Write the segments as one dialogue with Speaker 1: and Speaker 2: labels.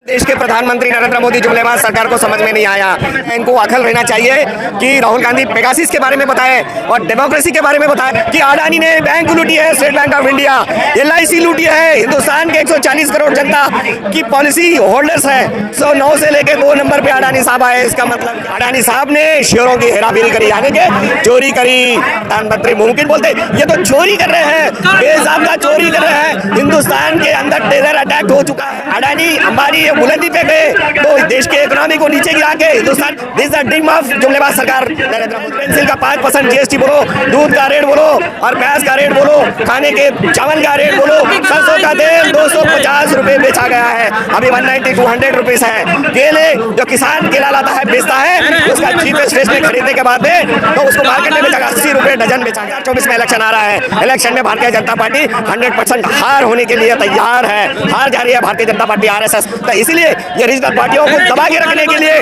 Speaker 1: देश के प्रधानमंत्री नरेंद्र मोदी जुमलेबाज सरकार को समझ में नहीं आया। इनको अकल रहना चाहिए कि राहुल गांधी पेगासिस के बारे में बताए और डेमोक्रेसी के बारे में बताए कि अडानी ने बैंक लूटी है, state bank of India, LIC लूटी है, हिंदुस्तान के 140 करोड़ जनता की पॉलिसी होल्डर्स है। 109 से लेके 2 नंबर पे अडानी साहब आए। इसका मतलब अडानी साहब ने शेयरों की हेराफेरी करी, यानी कि चोरी करी। प्रधानमंत्री मुमकिन बोलते ये तो चोरी कर रहे हैं, बेसाबता चोरी कर रहे हैं। हिंदुस्तान के अंदर टेरर अटैक हो चुका है। अडानी अंबानी बुलंदी पे गए तो देश के इकोनॉमी को नीचे गिरा के Hindustan, this the dream of जुमलेबाज सरकार नरेंद्र मोदी। पेंसिल का 5% GST बोलो, दूध का रेट बोलो और प्याज का रेट बोलो, खाने के चावल का रेट बोलो, सरसों का तेल 250 रुपए बेचा गया है, अभी 190 200 रुपीज है। केले जो किसान केला लाता है बेचता है, उसका चीपेस्ट रेट में खरीदने के बाद तो उसको मार्केट में बेचा 80 रुपए डजन बेचा गया। 24 में इलेक्शन आ रहा है। इलेक्शन में भारतीय जनता पार्टी 100% हार होने के लिए तैयार है। हार जा रही है भारतीय जनता पार्टी, RSS। इसलिए ये रीजनल पार्टियों को दबा के रखने के लिए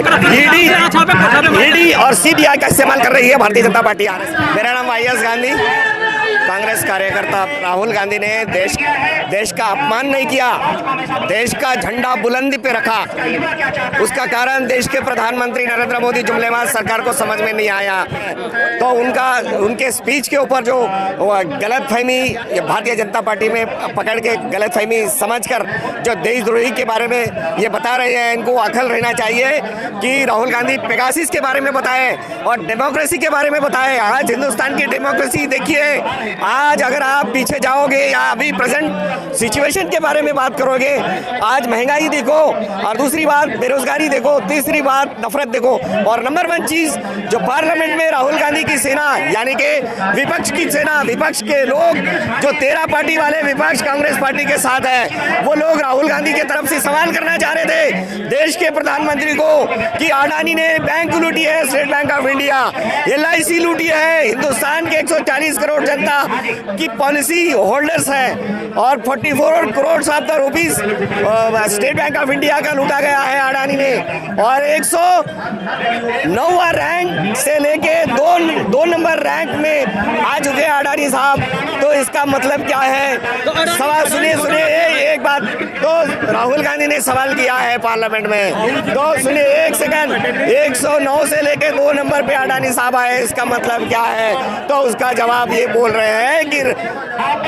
Speaker 1: ईडी और CBI का इस्तेमाल कर रही है भारतीय जनता पार्टी, RSS। मेरा नाम YS गांधी, कांग्रेस कार्यकर्ता। राहुल गांधी ने देश का अपमान नहीं किया, देश का झंडा बुलंदी पे रखा। उसका कारण देश के प्रधानमंत्री नरेंद्र मोदी जुमलेबाज सरकार को समझ में नहीं आया। तो उनके स्पीच के ऊपर जो गलतफहमी भारतीय जनता पार्टी में पकड़ के गलतफहमी समझकर जो देशद्रोही के बारे में ये बता रहे हैं, इनको अकल रहना चाहिए कि राहुल गांधी पेगासिस के बारे में बताए और डेमोक्रेसी के बारे में बताए। आज हिंदुस्तान की डेमोक्रेसी देखिए, आज अगर आप पीछे जाओगे या अभी प्रेजेंट सिचुएशन के बारे में बात करोगे, आज महंगाई देखो और दूसरी बात बेरोजगारी देखो, तीसरी बात नफरत देखो और नंबर 1 चीज जो पार्लियामेंट में राहुल गांधी की सेना, यानी कि विपक्ष की सेना, विपक्ष के लोग जो 13 पार्टी वाले विपक्ष कांग्रेस पार्टी के साथ है, वो लोग राहुल गांधी की तरफ से सवाल करना चाह रहे थे देश के प्रधानमंत्री को कि अडानी ने बैंक लूटी है, state bank of India, LIC लूटी है, हिंदुस्तान के 140 करोड़ जनता की पॉलिसी होल्डर्स है और 44 crore of the rupees state bank of India का लूटा गया है अडानी ने। और 109वां रैंक से लेके 2 नंबर रैंक में आ चुके हैं अडानी साहब। तो इसका मतलब क्या है? सवाल सुनिए एक बात। तो राहुल गांधी ने सवाल किया है पार्लियामेंट में, तो सुनिए एक सेकंड। 109 से लेके 2 नंबर पे अडानी साहब आए, इसका मतलब क्या है? तो उसका जवाब ये बोल रहे हैं कि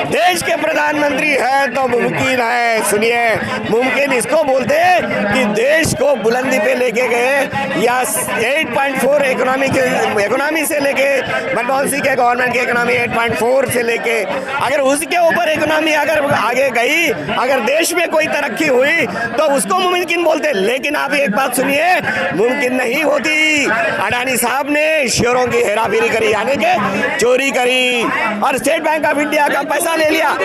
Speaker 1: देश के प्रधानमंत्री है तो मुमकिन है। सुनिए, मुमकिन इसको बोलते हैं कि देश को बुलंदी पे लेके गए या 8.4 इकोनॉमी से लेके मनमोहन सिंह के गवर्नमेंट की इकोनॉमी 8.4 से लेके अगर उसके ऊपर इकोनॉमी अगर आगे गई, अगर देश में कोई तरक्की हुई तो उसको मुमकिन बोलते। लेकिन आप एक बात सुनिए, मुमकिन नहीं होती। अडानी साहब ने शेयरों की हेराफेरी करी, यानी कि चोरी करी और स्टेट बैंक ऑफ इंडिया का पैसा ले लिया।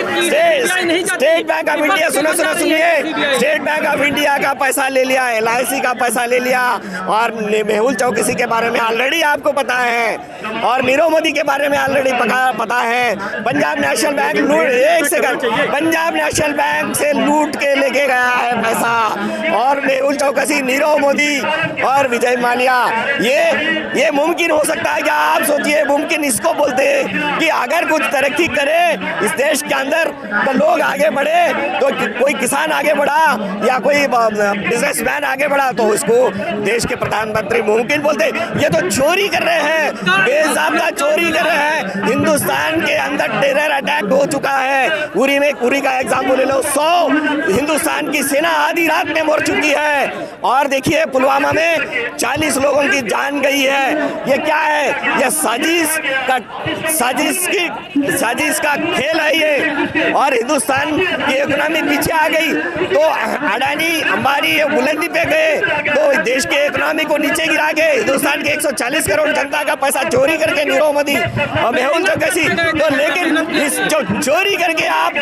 Speaker 1: स्टेट बैंक ऑफ इंडिया, सुनिए, स्टेट बैंक ऑफ इंडिया का पैसा ले लिया, LIC का पैसा ले लिया और मेहुल चौकसी के बारे में ऑलरेडी आपको पता है और नीरव मोदी के बारे में ऑलरेडी पता है। पंजाब नेशनल बैंक लूट, एक सेकंड, पंजाब नेशनल बैंक से लूट के लेके गया है पैसा और मेहुल चौकसी, नीरव मोदी और विजय माल्या। ये मुमकिन हो सकता है क्या? आप सोचिए, मुमकिन इसको बोलते हैं कि अगर कुछ तरक्की करे इस देश के अंदर तो लोग आगे बढ़े, तो कोई किसान आगे बढ़ा या कोई बिजनेसमैन आगे बढ़ा तो उसको देश के प्रधानमंत्री मुमकिन बोलते। ये तो चोरी कर रहे हैं, बेसाबता चोरी कर रहे हैं। हिंदुस्तान के अंदर टेरर अटैक हो चुका है। उरी का एग्जाम्पल ले लो, 100 हिंदुस्तान की सेना आधी रात में मर चुकी है और देखिए पुलवामा में 40 लोगों की जान गई है। ये क्या है? ये साजिश का खेल है ये। और हिंदुस्तान की इकोनॉमी पीछे आ गई तो अडानी अंबानी ये बुलंदी पे गए तो देश के इकोनॉमी को नीचे गिरा के हिंदुस्तान के 140 करोड़ जनता का पैसा चोरी करके नीरव मोदी और मेहुल चौकसी। तो लेकिन इस जो चोरी करके आप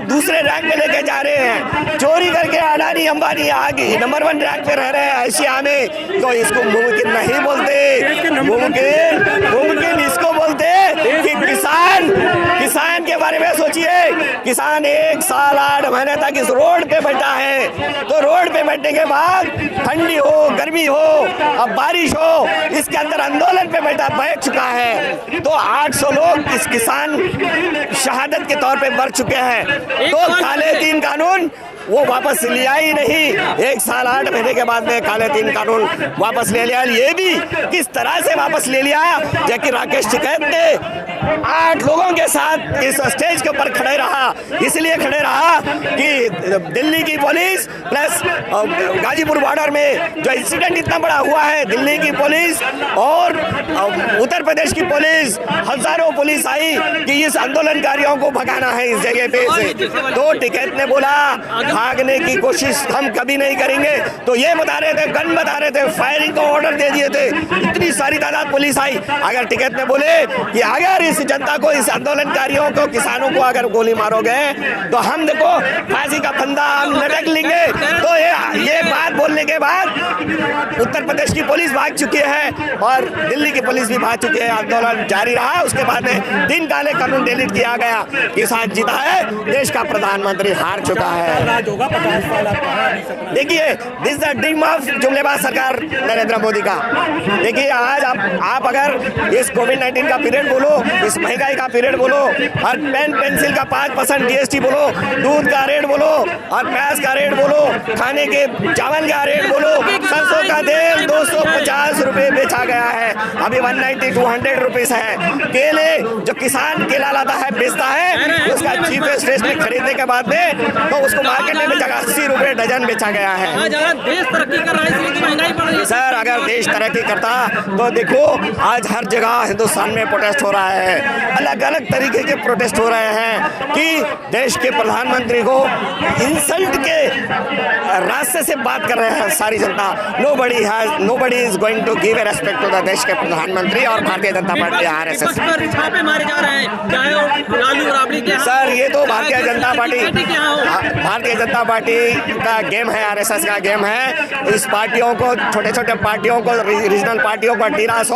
Speaker 1: दूसरे रैंक पे लेके जा रहे हैं, चोरी करके अडानी अंबानी आगे नंबर 1 रैंक पे रह रहे हैं एशिया में, तो इसको मुमकिन नहीं बोलते। मुमकिन इसको बोलते कि किसान के बारे में सोचिए। किसान 1 साल 8 महीने तक इस रोड पे बैठा है, तो रोड पे बैठने के बाद ठंडी हो, गर्मी हो, अब बारिश हो, इसके अंदर आंदोलन पे बैठ चुका है। तो 800 लोग इस किसान शहादत के तौर पे मर चुके हैं। तो काले दिन कानून वो वापस लिया ही नहीं। 1 साल 8 महीने के बाद में काले 3 कानून वापस ले लिया। ये भी किस तरह से वापस ले लिया, जबकि राकेश टिकैत ने 8 लोगों के साथ इस स्टेज के ऊपर खड़े रहा। इसलिए खड़े रहा कि दिल्ली की पुलिस प्लस गाजीपुर बॉर्डर में जो इंसिडेंट इतना बड़ा हुआ है, दिल्ली की पुलिस और उत्तर प्रदेश की पुलिस, हजारों पुलिस आई कि इस आंदोलनकारियों को भगाना है इस जगह पे से। तो टिकैत ने बोला भागने की कोशिश हम कभी नहीं करेंगे। तो ये बता रहे थे, गन बता रहे थे, फायरिंग का ऑर्डर दे दिए थे। इतनी सारी तादाद पुलिस आई। अगर टिकैत ने बोले कि अगर इस जनता को, इस आंदोलनकारियों को, किसानों को अगर गोली मारोगे तो हम देखो फांसी का फंदा हम लटक लेंगे। तो ये बात बोलने के बाद उत्तर प्रदेश की पुलिस भाग चुकी है और दिल्ली की पुलिस भी भाग चुकी है। आंदोलन जारी रहा। उसके बाद में 3 काले कानून डिलीट किया गया। किसान जीता है, देश का प्रधानमंत्री हार चुका है। देखिए, this is the dream of जुमलेबाज सरकार नरेंद्र मोदी का। देखिए, आज आप अगर इस कोविड-19 का पीरियड बोलो, इस महंगाई का पीरियड बोलो, और पेन पेंसिल का 5% GST बोलो, दूध का रेट बोलो और प्याज का रेट बोलो, खाने के चावल का रेट बोलो, सरसों का तेल 250 रुपए बेचा गया है, अभी 190-200 रुपीज है। केले जो किसान केला लाता है, बेचता है, उसका चीपेस्ट रेट में खरीदने के बाद में तो उसको मार्केट में बेचा 80 रुपए डजन बेचा गया है।
Speaker 2: देश तरक्की कर रहा है, इसलिए महंगाई बढ़ रही है।
Speaker 1: सर, अगर देश तरक्की करता तो देखो आज हर जगह हिंदुस्तान में प्रोटेस्ट हो रहा है, अलग अलग तरीके के प्रोटेस्ट हो रहे हैं कि देश के प्रधानमंत्री को इंसल्ट के रास्ते से बात कर रहे हैं सारी जनता। Nobody is going to give respect to the देश के प्रधानमंत्री और भारतीय जनता पार्टी RSS।
Speaker 2: छापे मारे जा रहे हैं, चाहे लालू राबड़ी के।
Speaker 1: सर, ये तो भारतीय जनता पार्टी का गेम है, RSS का गेम है। इस पार्टियों को, छोटे छोटे पार्टियों को, रीजनल पार्टियों को, TRS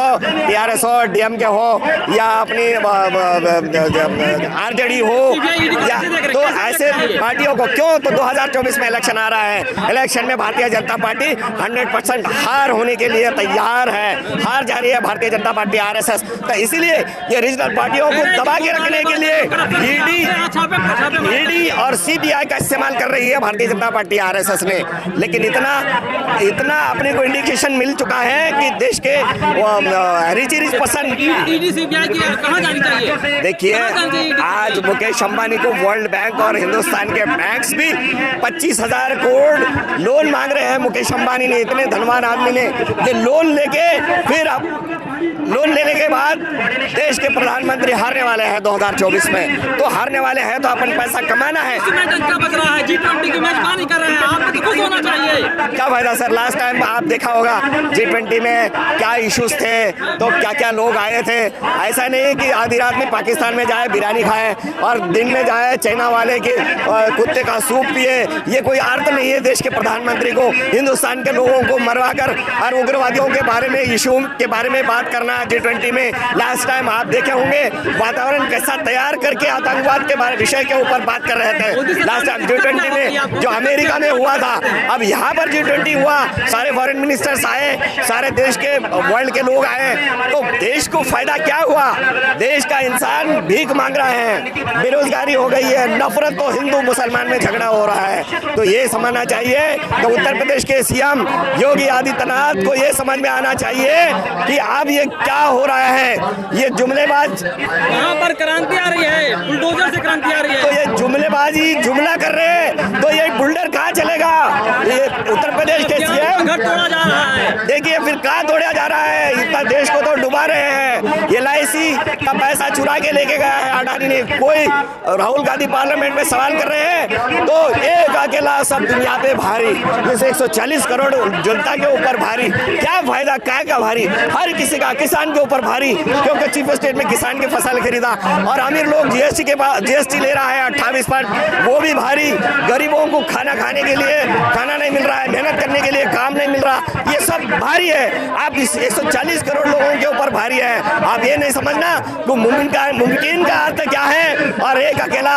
Speaker 1: हो, DMK हो या अपनी RJD हो, या तो ऐसे पार्टियों को क्यों, तो 2024 में इलेक्शन आ रहा है। इलेक्शन में भारतीय जनता पार्टी 100% हार होने के लिए तैयार है। हार जा रही है भारतीय जनता पार्टी RSS। तो इसीलिए ये रीजनल पार्टियों को दबा के रखने के लिए ED और CBI का इस्तेमाल कर रही है भारतीय जनता पार्टी RSS ने। लेकिन इतना अपने को इंडिकेशन मिल चुका है कि देश के रिच पर्सन,
Speaker 2: कहाँ जानी चाहिए?
Speaker 1: देखिए, आज मुकेश अंबानी को वर्ल्ड बैंक और हिंदुस्तान के बैंक्स भी 25,000 करोड़ लोन मांग रहे हैं। मुकेश अंबानी ने, इतने धनवान आदमी ने, ये लोन लेके फिर लोन लेने के बाद देश के प्रधानमंत्री हारने वाले हैं 2024 में। तो हारने वाले हैं तो अपन पैसा कमाना है।
Speaker 2: G20 की मेजबानी कर रहे हैं, आपको तो खुश होना चाहिए।
Speaker 1: क्या फायदा सर, लास्ट टाइम आप देखा होगा G20 में क्या इश्यूज थे, तो क्या क्या लोग आए थे। ऐसा नहीं कि आधी रात में पाकिस्तान में जाए बिरयानी खाए और दिन में जाए चाइना वाले के कुत्ते का सूप पिए। ये कोई अर्थ नहीं है देश के प्रधानमंत्री को हिंदुस्तान के लोगों को मरवा कर और उग्रवादियों के बारे में, इशू के बारे में बात करना। G20 में लास्ट टाइम आप देखे होंगे वातावरण कैसा तैयार करके आतंकवाद के विषय के ऊपर बात कर रहे थे। लास्ट टाइम G20 में जो अमेरिका में हुआ था, अब यहाँ पर G20 हुआ, सारे फॉरेन मिनिस्टर्स आए, सारे देश के वर्ल्ड के लोग आए। तो देश को फायदा क्या हुआ? देश का इंसान भीख मांग रहा है, बेरोजगारी हो गई है, नफरत तो हिंदू मुसलमान में झगड़ा हो रहा है। तो ये समझना चाहिए। तो उत्तर प्रदेश के CM योगी आदित्यनाथ को ये समझ में आना चाहिए कि अब ये क्या हो रहा है। ये जुमलेबाज,
Speaker 2: यहाँ पर क्रांति आ रही है, बुलडोजर से क्रांति आ रही है।
Speaker 1: तो ये जुमलेबाजी, जुमला कर रहे हैं, तो ये बुलडर कहाँ चलेगा? ये उत्तर प्रदेश के CM
Speaker 2: घर तोड़ा जा रहा है।
Speaker 1: देखिए फिर कहाँ तोड़ा जा रहा है। इतना देश को तो डुबा रहे हैं। LIC का पैसा चुरा के लेके गया है अडानी ने। कोई राहुल गांधी पार्लियामेंट में सवाल कर रहे हैं तो एक अकेला सब दुनिया पे भारी, जैसे 140 करोड़ जनता के ऊपर भारी। क्या फायदा, क्या का भारी? हर किसी का, किसान के ऊपर भारी, क्योंकि चीफ स्टेट में किसान की फसल खरीदा। और अमीर लोग GST ले रहा है 28%, वो भी भारी। गरीबों को खाना खाने के लिए खाना नहीं मिल रहा है, मेहनत करने के लिए काम नहीं मिल रहा, ये सब भारी है। आप इस 140 करोड़ लोगों के ऊपर भारी है। आप ये नहीं समझना कि मुमकिन का अर्थ क्या है और एक अकेला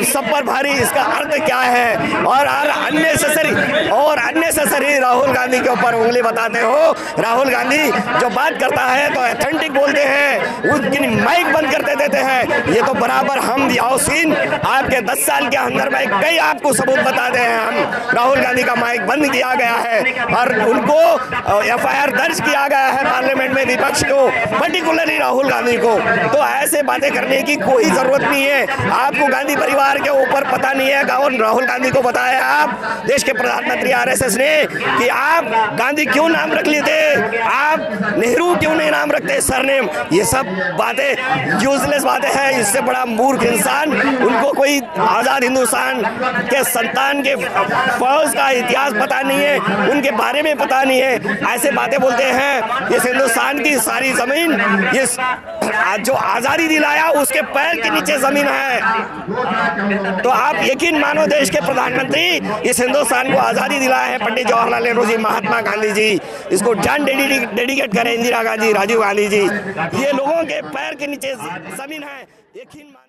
Speaker 1: सब पर भारी, इसका अर्थ क्या है। और अननेसेसरी राहुल गांधी के ऊपर उंगली बताते हो। राहुल गांधी जो बात करता है तो ऑथेंटिक बोलते हैं, उनकी माइक बंद करते देते हैं। ये तो बराबर हम यासीन आपके 10 साल के अंदर में कई आपको सबूत बताते हैं। हम राहुल गांधी का माइक बंद किया गया है और उनको FIR दर्ज किया गया है पार्लियामेंट में, विपक्ष को, पर्टिकुलरली राहुल गांधी को। तो ऐसे बातें करने की कोई जरूरत नहीं है। आपको गांधी परिवार के ऊपर पता नहीं है। और राहुल गांधी को बताया आप देश के प्रधानमंत्री RSS ने कि आप गांधी क्यों नाम रख लेते, आप नेहरू क्यों नहीं नाम रखते सरनेम। ये सब बातें यूजलेस बातें हैं। इससे बड़ा मूर्ख इंसान, उनको कोई आज़ाद हिंदुस्तान के संतान के फौज का इतिहास पता नहीं है, उनके बारे में पता नहीं है। ऐसे बातें बोलते हैं। इस हिंदुस्तान की सारी जमीन, ये जो आज़ादी दिलाया उसके पैर के नीचे जमीन है। तो आप यकीन मानो देश के प्रधानमंत्री इस हिंदुस्तान को आज़ादी दिलाया है पंडित जवाहरलाल नेहरू जी, महात्मा गांधी जी। इसको जान डेडिकेट करें इंदिरा गांधी, राजीव गांधी जी। ये लोगों के पैर के नीचे जमीन है, यकीन मानो।